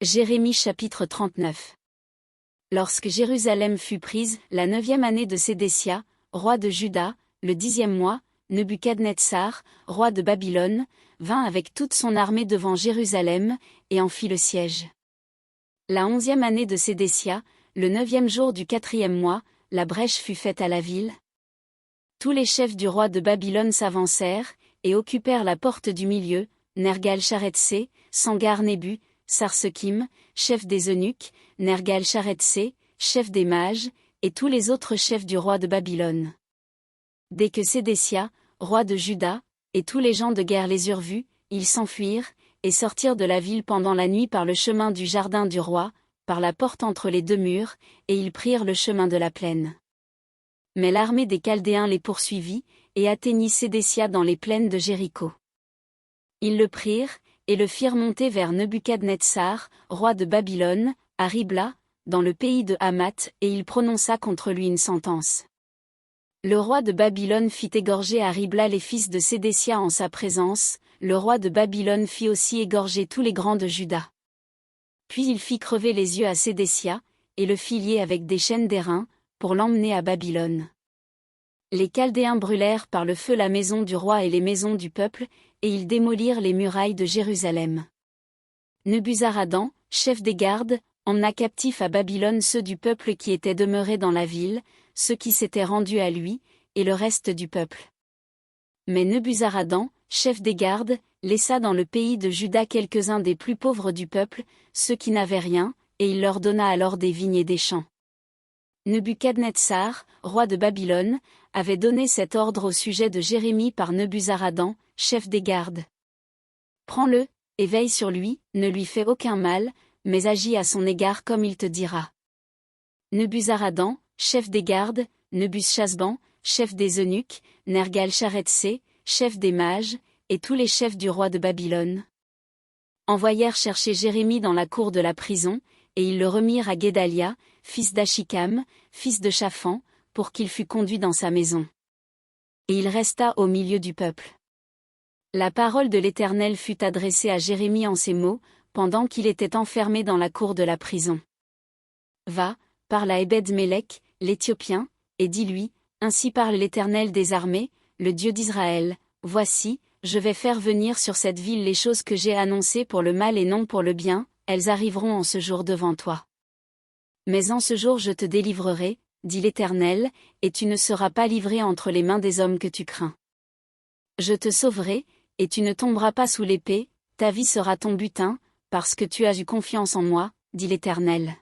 Jérémie chapitre 39. Lorsque Jérusalem fut prise, la 9e année de Sédécia, roi de Juda, le 10e mois, Nebuchadnezzar, roi de Babylone, vint avec toute son armée devant Jérusalem, et en fit le siège. La 11e année de Sédécia, le 9e jour du 4e mois, la brèche fut faite à la ville. Tous les chefs du roi de Babylone s'avancèrent, et occupèrent la porte du milieu, Nergal-Sharetzé, Sangar-Nébu, Sarsekim, chef des eunuques, Nergal-Sharetzé, chef des mages, et tous les autres chefs du roi de Babylone. Dès que Sédécia, roi de Juda, et tous les gens de guerre les eurent vus, ils s'enfuirent, et sortirent de la ville pendant la nuit par le chemin du jardin du roi, par la porte entre les deux murs, et ils prirent le chemin de la plaine. Mais l'armée des Chaldéens les poursuivit, et atteignit Sédécia dans les plaines de Jéricho. Ils le prirent, et le firent monter vers Nebuchadnezzar, roi de Babylone, à Ribla, dans le pays de Hamath, et il prononça contre lui une sentence. Le roi de Babylone fit égorger à Ribla les fils de Sédécia en sa présence, le roi de Babylone fit aussi égorger tous les grands de Juda. Puis il fit crever les yeux à Sédécia, et le fit lier avec des chaînes d'airain, pour l'emmener à Babylone. Les Chaldéens brûlèrent par le feu la maison du roi et les maisons du peuple, et ils démolirent les murailles de Jérusalem. Nebuzaradan, chef des gardes, emmena captifs à Babylone ceux du peuple qui étaient demeurés dans la ville, ceux qui s'étaient rendus à lui, et le reste du peuple. Mais Nebuzaradan, chef des gardes, laissa dans le pays de Juda quelques-uns des plus pauvres du peuple, ceux qui n'avaient rien, et il leur donna alors des vignes et des champs. Nebuchadnezzar, roi de Babylone, avait donné cet ordre au sujet de Jérémie par Nebuzaradan, chef des gardes. Prends-le, et veille sur lui, ne lui fais aucun mal, mais agis à son égard comme il te dira. Nebuzaradan, chef des gardes, Nebuchadnezzar, chef des eunuques, Nergal-Sharetzé, chef des mages, et tous les chefs du roi de Babylone envoyèrent chercher Jérémie dans la cour de la prison, et ils le remirent à Guédalia, fils d'Achikam, fils de Shaphan, pour qu'il fût conduit dans sa maison. Et il resta au milieu du peuple. La parole de l'Éternel fut adressée à Jérémie en ces mots, pendant qu'il était enfermé dans la cour de la prison. Va, parle à Ebed-Mélec, l'Éthiopien, et dis-lui, ainsi parle l'Éternel des armées, le Dieu d'Israël, voici, je vais faire venir sur cette ville les choses que j'ai annoncées pour le mal et non pour le bien, elles arriveront en ce jour devant toi. Mais en ce jour je te délivrerai, dit l'Éternel, et tu ne seras pas livré entre les mains des hommes que tu crains. Je te sauverai, et tu ne tomberas pas sous l'épée, ta vie sera ton butin, parce que tu as eu confiance en moi, dit l'Éternel.